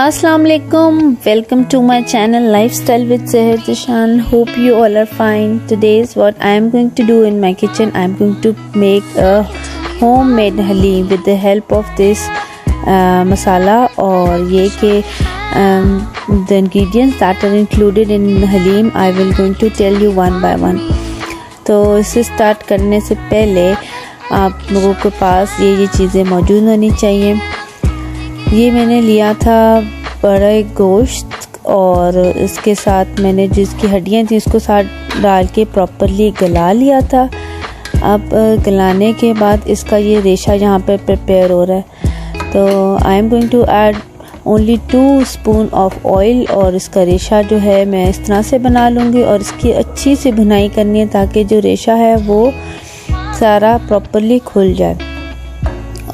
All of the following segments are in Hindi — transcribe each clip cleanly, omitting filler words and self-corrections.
Assalamu alaikum. Welcome to my channel Lifestyle with Seher Zishan. Hope you all are fine. Today's what I am going to do in my kitchen. I am going to make a homemade halim with the help of this masala और ये कि the ingredients that are included in halim I will going to tell you one by one. तो इसे स्टार्ट करने से पहले आप लोगों के पास ये चीज़ें मौजूद होनी चाहिए। ये मैंने लिया था बड़ा गोश्त और इसके साथ मैंने जिसकी हड्डियाँ थी उसको साथ डाल के प्रॉपरली गला लिया था। अब गलाने के बाद इसका ये रेशा यहाँ पर प्रिपेयर हो रहा है। तो I am going to add only 2 spoon of oil और इसका रेशा जो है मैं इस तरह से बना लूँगी और इसकी अच्छी सी भुनाई करनी है ताकि जो रेशा है वो सारा प्रॉपरली खुल जाए।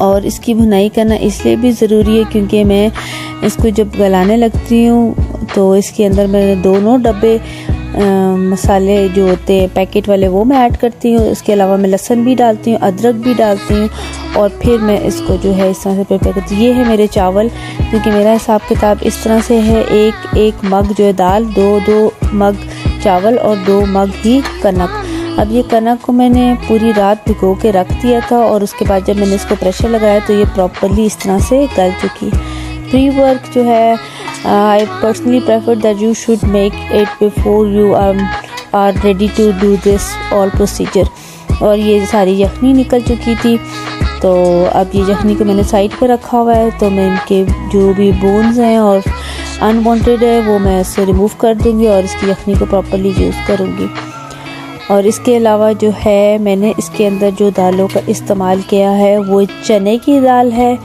और इसकी भुनाई करना इसलिए भी ज़रूरी है क्योंकि मैं इसको जब गलाने लगती हूँ तो इसके अंदर मैंने दोनों डब्बे मसाले जो होते हैं पैकेट वाले वो मैं ऐड करती हूँ। इसके अलावा मैं लहसुन भी डालती हूँ, अदरक भी डालती हूँ और फिर मैं इसको जो है इस तरह से प्रिपेयर करती हूँ। ये है मेरे चावल, क्योंकि मेरा हिसाब किताब इस तरह से है, एक मग जो है दाल, 2 मग चावल और 2 मग ही कनक। अब ये कनक को मैंने पूरी रात भिगो के रख दिया था और उसके बाद जब मैंने इसको प्रेशर लगाया तो ये प्रॉपरली इस तरह से गल चुकी। प्री वर्क जो है I personally prefer that you should make it before you are ready to do this all procedure. और ये सारी यखनी निकल चुकी थी तो अब ये यखनी को मैंने साइड पे रखा हुआ है। तो मैं इनके जो भी बोन्स हैं और अनवांटेड है वो मैं इससे रिमूव कर दूँगी और इसकी यखनी को प्रॉपरली यूज़ करूँगी। और इसके अलावा जो है मैंने इसके अंदर जो दालों का इस्तेमाल किया है वो चने की दाल है,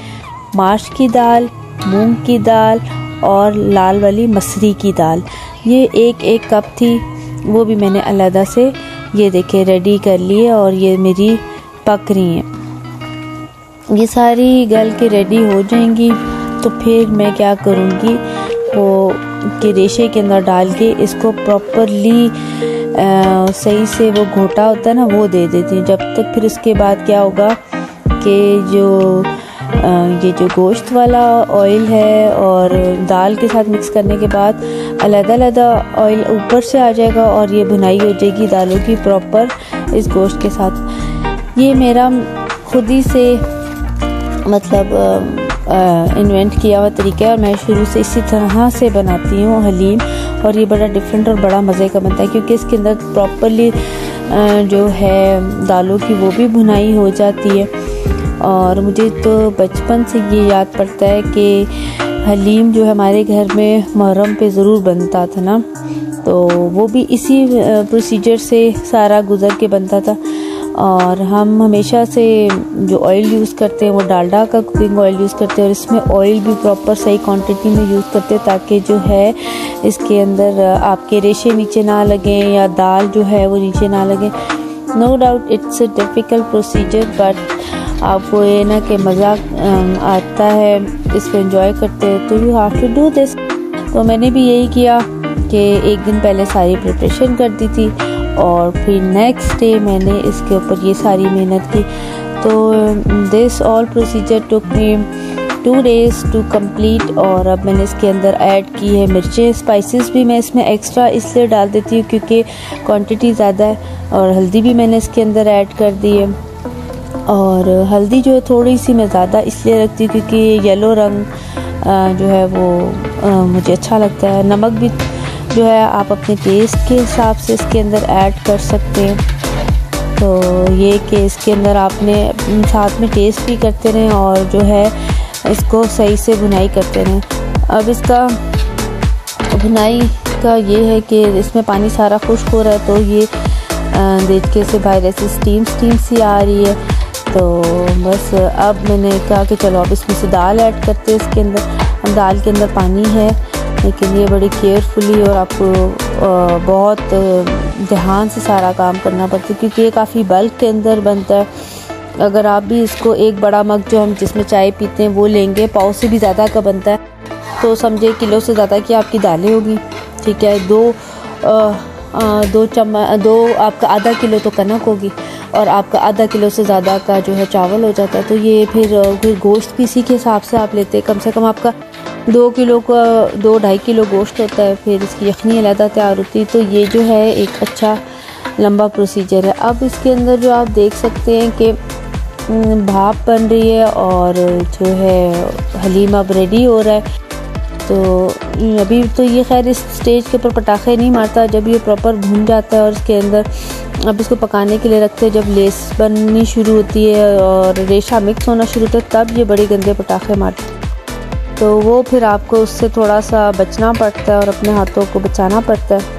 माश की दाल, मूंग की दाल और लाल वाली मसरी की दाल। ये एक कप थी, वो भी मैंने अलहदा से ये देखे रेडी कर लिए और ये मेरी पक रही हैं। ये सारी गल के रेडी हो जाएंगी तो फिर मैं क्या करूँगी वो कि रेशे के अंदर डाल के इसको प्रॉपरली सही से वो घोटा होता है ना वो दे देती हूँ जब तक। फिर इसके बाद क्या होगा कि ये जो गोश्त वाला ऑयल है और दाल के साथ मिक्स करने के बाद अलग-अलग ऑयल ऊपर से आ जाएगा और ये भुनाई हो जाएगी दालों की प्रॉपर इस गोश्त के साथ। ये मेरा खुद ही से मतलब इन्वेंट किया हुआ तरीका है और मैं शुरू से इसी तरह से बनाती हूँ हलीम। और ये बड़ा डिफरेंट और बड़ा मज़े का बनता है क्योंकि इसके अंदर प्रॉपरली जो है दालों की वो भी भुनाई हो जाती है। और मुझे तो बचपन से ये याद पड़ता है कि हलीम जो हमारे घर में मुहर्रम पे ज़रूर बनता था ना, तो वो भी इसी प्रोसीजर से सारा गुज़र के बनता था। और हम हमेशा से जो ऑयल यूज़ करते हैं वो डालडा का कुकिंग ऑयल यूज़ करते हैं और इसमें ऑयल भी प्रॉपर सही क्वांटिटी में यूज़ करते हैं ताकि जो है इसके अंदर आपके रेशे नीचे ना लगें या दाल जो है वो नीचे ना लगे। No doubt it's a difficult procedure but आपको ये ना कि मज़ा आता है, इसको एंजॉय करते हैं तो you have to do this. तो मैंने भी यही किया कि एक दिन पहले सारी प्रिपरेशन कर दी थी और फिर नेक्स्ट डे मैंने इसके ऊपर ये सारी मेहनत की। तो this all procedure took me 2 days to complete. और अब मैंने इसके अंदर ऐड की है मिर्चें, स्पाइसेस भी मैं इसमें एक्स्ट्रा इसलिए डाल देती हूँ क्योंकि क्वांटिटी ज़्यादा है। और हल्दी भी मैंने इसके अंदर ऐड कर दी है और हल्दी जो है थोड़ी सी मैं ज़्यादा इसलिए रखती हूँ क्योंकि येलो रंग जो है वो मुझे अच्छा लगता है। नमक भी जो है आप अपने टेस्ट के हिसाब से इसके अंदर ऐड कर सकते हैं। तो ये कि इसके अंदर आपने साथ में टेस्ट भी करते रहें और जो है इसको सही से भुनाई करते रहें। अब इसका भुनाई का ये है कि इसमें पानी सारा खुश्क हो रहा है तो ये देखने से बाहर ऐसे स्टीम सी आ रही है। तो बस अब मैंने कहा कि चलो अब इसमें से दाल ऐड करते हैं इसके अंदर। अब दाल के अंदर पानी है लेकिन ये बड़ी केयरफुली और आपको बहुत ध्यान से सारा काम करना पड़ता है क्योंकि ये काफ़ी बल्क के अंदर बनता है। अगर आप भी इसको एक बड़ा मग जो हम जिसमें चाय पीते हैं वो लेंगे, पाव से भी ज़्यादा का बनता है, तो समझे किलो से ज़्यादा की आपकी दालें होगी। ठीक है, दो आपका आधा किलो तो कनक होगी और आपका आधा किलो से ज़्यादा का जो है चावल हो जाता है। तो ये फिर गोश्त भी इसी के हिसाब से आप लेते हैं। कम से कम आपका 2 किलो का 2-2.5 किलो गोश्त होता है, फिर इसकी यखनी अलहदा तैयार होती है। तो ये जो है एक अच्छा लंबा प्रोसीजर है। अब इसके अंदर जो आप देख सकते हैं कि भाप बन रही है और जो है हलीम अब रेडी हो रहा है। तो अभी तो ये खैर इस स्टेज के ऊपर पटाखे नहीं मारता, जब ये प्रॉपर भून जाता है और इसके अंदर अब इसको पकाने के लिए रखते हैं। जब लेस बननी शुरू होती है और रेशा मिक्स होना शुरू होता है, तब ये बड़े गंदे पटाखे मारते हैं। तो वो फिर आपको उससे थोड़ा सा बचना पड़ता है और अपने हाथों को बचाना पड़ता है।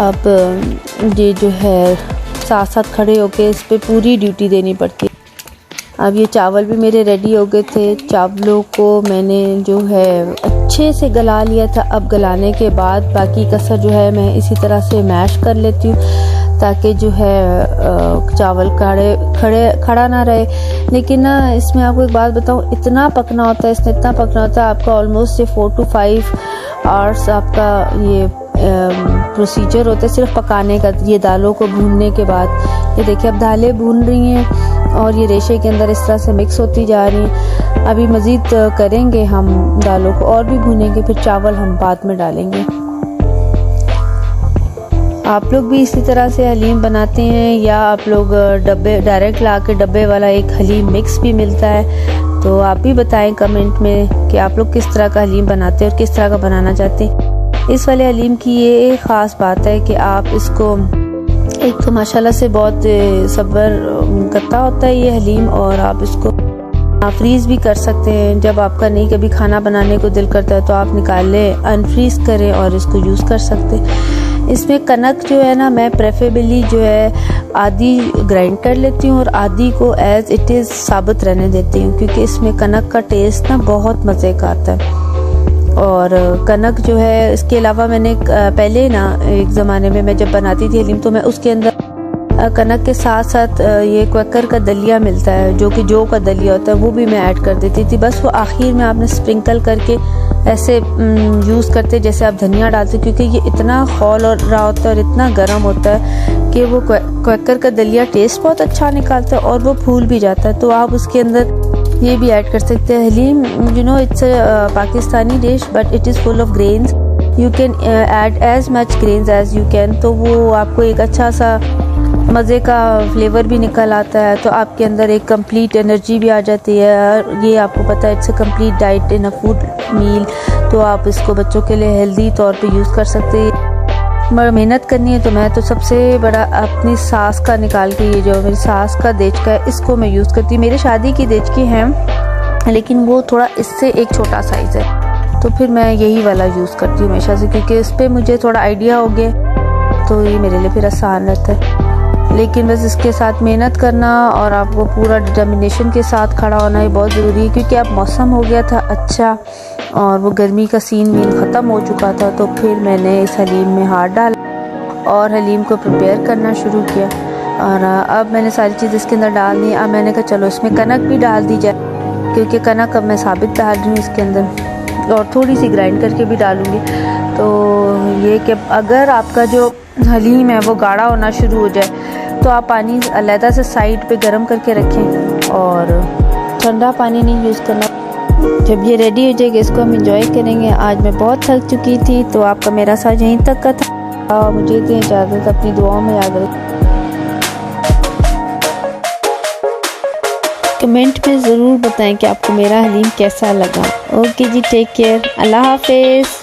अब ये जो है साथ साथ खड़े होके इस पर पूरी ड्यूटी देनी पड़ती है। अब ये चावल भी मेरे रेडी हो गए थे। चावलों को मैंने जो है अच्छे से गला लिया था। अब गलाने के बाद बाकी कसर जो है मैं इसी तरह से मैश कर लेती हूँ ताकि जो है चावल खड़ा ना रहे। लेकिन ना इसमें आपको एक बात बताऊँ, इतना पकना होता है, इसमें इतना पकना होता है, आपका ऑलमोस्ट ये 4 to 5 आवर्स आपका ये प्रोसीजर होता है सिर्फ पकाने का, ये दालों को भूनने के बाद। ये देखिए अब दालें भून रही हैं और ये रेशे के अंदर इस तरह से मिक्स होती जा रही हैं। अभी मज़ीद करेंगे हम, दालों को और भी भूनेंगे, फिर चावल हम बाद में डालेंगे। आप लोग भी इसी तरह से हलीम बनाते हैं या आप लोग डब्बे डायरेक्ट ला के डब्बे वाला एक हलीम मिक्स भी मिलता है? तो आप भी बताएं कमेंट में कि आप लोग किस तरह का हलीम बनाते हैं और किस तरह का बनाना चाहते हैं। इस वाले हलीम की ये ख़ास बात है कि आप इसको एक तो माशाल्लाह से बहुत सब्र करता होता है ये हलीम, और आप इसको फ्रीज़ भी कर सकते हैं। जब आपका नहीं कभी खाना बनाने को दिल करता है तो आप निकाल लें, अनफ्रीज़ करें और इसको यूज़ कर सकते हैं। इसमें कनक जो है ना, मैं प्रेफरेबली जो है आधी ग्राइंड कर लेती हूँ और आधी को एज़ इट इज़ साबुत रहने देती हूँ, क्योंकि इसमें कनक का टेस्ट ना बहुत मज़े का आता है। और कनक जो है, इसके अलावा मैंने पहले ना एक ज़माने में मैं जब बनाती थी हलीम, तो मैं उसके अंदर कनक के साथ साथ ये क्वैकर का दलिया मिलता है जो कि जौ का दलिया होता है, वो भी मैं ऐड कर देती थी। बस वो आखिर में आपने स्प्रिंकल करके ऐसे यूज़ करते जैसे आप धनिया डालते, क्योंकि ये इतना खौल और रहा होता है और इतना गर्म होता है कि वो क्वैकर का दलिया टेस्ट बहुत अच्छा निकालता है और वो फूल भी जाता है। तो आप उसके अंदर ये भी ऐड कर सकते हैं। Haleem you know it's Pakistani dish but it is full of grains, you can add as much grains as you can. तो वो आपको एक अच्छा सा मज़े का फ्लेवर भी निकल आता है, तो आपके अंदर एक कंप्लीट एनर्जी भी आ जाती है। ये आपको पता है it's a complete diet in a food meal, तो आप इसको बच्चों के लिए हेल्दी तौर पे यूज़ कर सकते हैं। मेहनत करनी है तो मैं तो सबसे बड़ा अपनी सास का निकाल के, ये जो मेरी सास का देचका है इसको मैं यूज़ करती हूँ। मेरी शादी की देचकी हैं लेकिन वो थोड़ा इससे एक छोटा साइज़ है, तो फिर मैं यही वाला यूज़ करती हूँ हमेशा से, क्योंकि इस पर मुझे थोड़ा आइडिया हो गया, तो ये मेरे लिए फिर आसान रहता है। लेकिन बस इसके साथ मेहनत करना और आपको पूरा डिटर्मिनेशन के साथ खड़ा होना ये बहुत ज़रूरी है, क्योंकि अब मौसम हो गया था अच्छा और वो गर्मी का सीन वीन ख़त्म हो चुका था। तो फिर मैंने इस हलीम में हाथ डाला और हलीम को प्रिपेयर करना शुरू किया। और अब मैंने सारी चीज़ इसके अंदर डाल दी। अब मैंने कहा चलो इसमें कनक भी डाल दी जाए, क्योंकि कनक अब मैं साबित डाल रही हूँ इसके अंदर, और थोड़ी सी ग्राइंड करके भी डालूँगी। तो ये कि अगर आपका जो हलीम है वो गाढ़ा होना शुरू हो जाए तो आप पानी अलहदा से साइड पे गर्म करके रखें और ठंडा पानी नहीं यूज़ करना। जब ये रेडी हो जाएगी इसको हम इंजॉय करेंगे। आज मैं बहुत थक चुकी थी, तो आपका मेरा साथ यहीं तक का था। मुझे दें इजाज़त, अपनी दुआओं में याद रखें। कमेंट में ज़रूर बताएं कि आपको मेरा हलीम कैसा लगा। ओके जी, टेक केयर, अल्लाह हाफिज़।